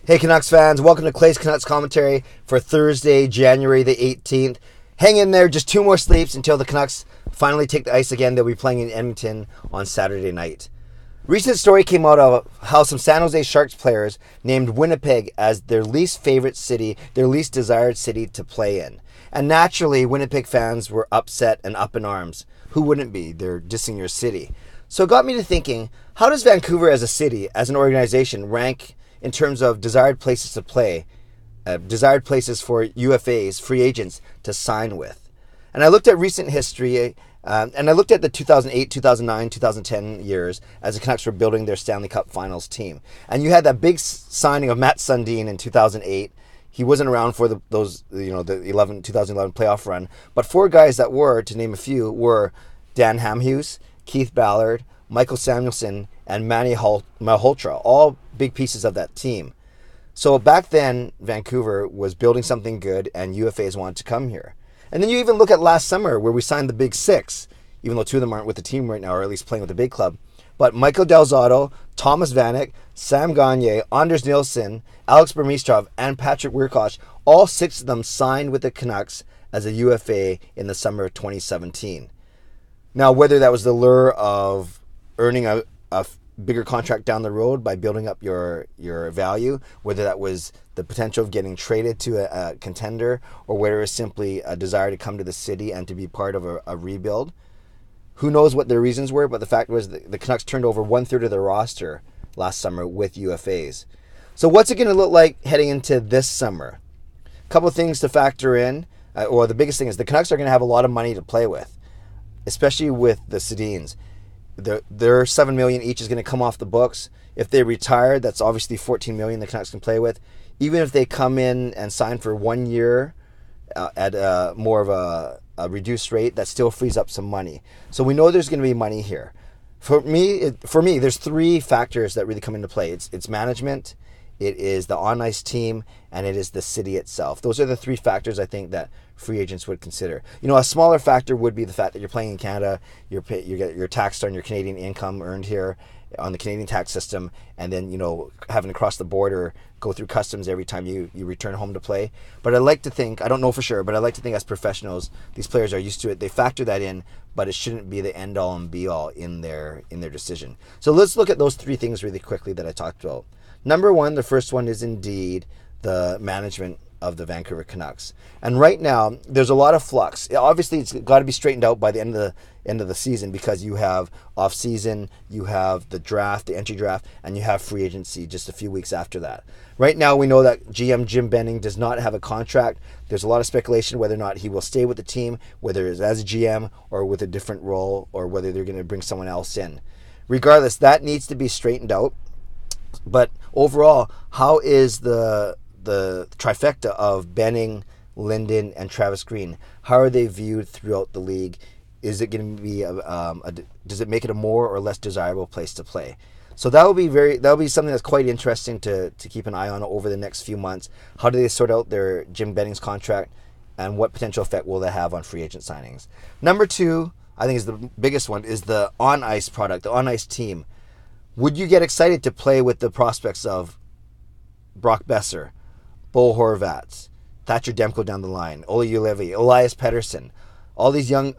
Hey Canucks fans, welcome to Clay's Canucks commentary for Thursday, January the 18th. Hang in there, just 2 more sleeps until the Canucks finally take the ice again. They'll be playing in Edmonton on Saturday night. Recent story came out of how some San Jose Sharks players named Winnipeg as their least favorite city, their least desired city to play in. And naturally, Winnipeg fans were upset and up in arms. Who wouldn't be? They're dissing your city. So it got me to thinking, how does Vancouver as a city, as an organization, rank in terms of desired places to play, desired places for UFAs, free agents, to sign with? And I looked at recent history, and I looked at the 2008, 2009, 2010 years as the Canucks were building their Stanley Cup Finals team. And you had that big signing of Matt Sundin in 2008. He wasn't around for the 2011 playoff run, but 4 guys that were, to name a few, were Dan Hamhuis, Keith Ballard, Michael Samuelsson, and Manny Malhotra, all big pieces of that team. So back then, Vancouver was building something good, and UFAs wanted to come here. And then you even look at last summer, where we signed the Big Six, even though 2 of them aren't with the team right now, or at least playing with the big club. But Michael Del Zotto, Thomas Vanek, Sam Gagner, Anders Nilsson, Alex Burmistrov, and Patrick Wirkosh, all 6 of them signed with the Canucks as a UFA in the summer of 2017. Now, whether that was the lure of earning a bigger contract down the road by building up your value, whether that was the potential of getting traded to a contender, or whether it was simply a desire to come to the city and to be part of a rebuild. Who knows what their reasons were, but the fact was the Canucks turned over 1/3 of their roster last summer with UFAs. So what's it going to look like heading into this summer? A couple of things to factor in. Or the biggest thing is the Canucks are going to have a lot of money to play with, especially with the Sedins. Their $7 million each is going to come off the books. If they retire, that's obviously $14 million the Canucks can play with. Even if they come in and sign for 1 year at more of a reduced rate, that still frees up some money. So we know there's going to be money here. For me, there's 3 factors that really come into play. It's management, it is the on-ice team, and it is the city itself. Those are the 3 factors I think that free agents would consider. A smaller factor would be the fact that you're playing in Canada, you're taxed on your Canadian income earned here on the Canadian tax system, and then, having to cross the border, go through customs every time you return home to play. But I like to think, I don't know for sure, but I like to think as professionals, these players are used to it. They factor that in, but it shouldn't be the end-all and be-all in their decision. So let's look at those 3 things really quickly that I talked about. Number 1, the first one is indeed the management of the Vancouver Canucks. And right now, there's a lot of flux. Obviously, it's got to be straightened out by the end of the season, because you have off-season, you have the draft, the entry draft, and you have free agency just a few weeks after that. Right now, we know that GM Jim Benning does not have a contract. There's a lot of speculation whether or not he will stay with the team, whether it's as a GM or with a different role, or whether they're going to bring someone else in. Regardless, that needs to be straightened out. But overall, how is the trifecta of Benning, Linden, and Travis Green, how are they viewed throughout the league? Is it going to be does it make it a more or less desirable place to play? So that will be something that's quite interesting to keep an eye on over the next few months. How do they sort out their Jim Benning's contract, and what potential effect will they have on free agent signings? Number 2, I think is the biggest one, is the on-ice product, the on-ice team. Would you get excited to play with the prospects of Brock Besser, Bo Horvat, Thatcher Demko down the line, Ole Juolevi, Elias Pettersson, all these young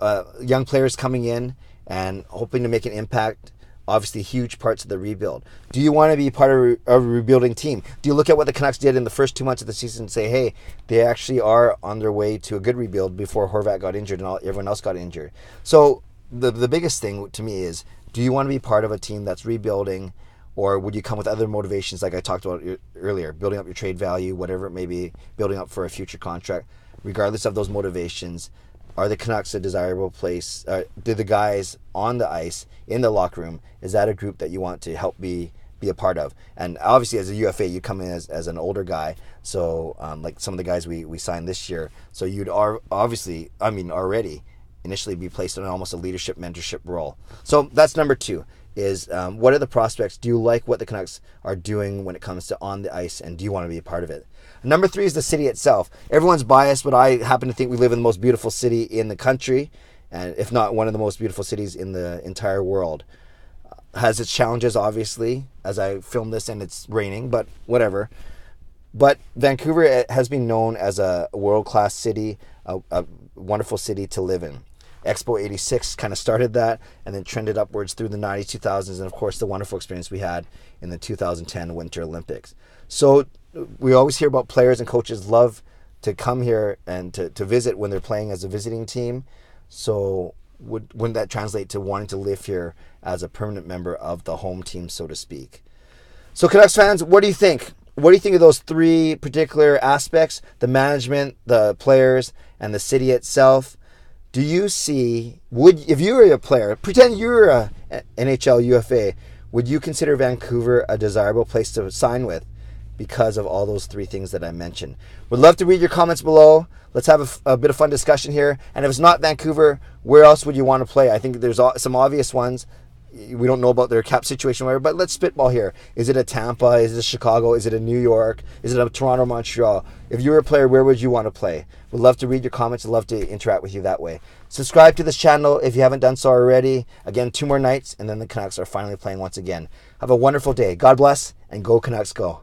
players coming in and hoping to make an impact, obviously huge parts of the rebuild. Do you want to be part of a rebuilding team? Do you look at what the Canucks did in the first 2 months of the season and say, hey, they actually are on their way to a good rebuild before Horvat got injured and everyone else got injured? So the biggest thing to me is, do you want to be part of a team that's rebuilding, or would you come with other motivations like I talked about earlier, building up your trade value, whatever it may be, building up for a future contract? Regardless of those motivations, are the Canucks a desirable place? Do the guys on the ice, in the locker room, is that a group that you want to help be a part of? And obviously as a UFA, you come in as an older guy, so like some of the guys we signed this year, so you'd already initially be placed in almost a leadership mentorship role. So that's number 2, is what are the prospects? Do you like what the Canucks are doing when it comes to on the ice, and do you want to be a part of it? Number 3 is the city itself. Everyone's biased, but I happen to think we live in the most beautiful city in the country, and if not one of the most beautiful cities in the entire world. Has its challenges, obviously, as I film this and it's raining, but whatever. But Vancouver has been known as a world-class city, a wonderful city to live in. Expo 86 kind of started that and then trended upwards through the 90s, 2000s, and of course the wonderful experience we had in the 2010 Winter Olympics. So we always hear about players and coaches love to come here and to visit when they're playing as a visiting team. So wouldn't that translate to wanting to live here as a permanent member of the home team, so to speak? So Canucks fans, what do you think? What do you think of those three particular aspects, the management, the players, and the city itself? Do you see, if you were a player, pretend you were a NHL UFA, would you consider Vancouver a desirable place to sign with because of all those three things that I mentioned? Would love to read your comments below. Let's have a bit of fun discussion here. And if it's not Vancouver, where else would you want to play? I think there's some obvious ones. We don't know about their cap situation, whatever, but let's spitball here. Is it a Tampa? Is it a Chicago? Is it a New York? Is it a Toronto, Montreal? If you were a player, where would you want to play? Would love to read your comments. I'd love to interact with you that way. Subscribe to this channel if you haven't done so already. Again, 2 more nights, and then the Canucks are finally playing once again. Have a wonderful day. God bless, and go Canucks go.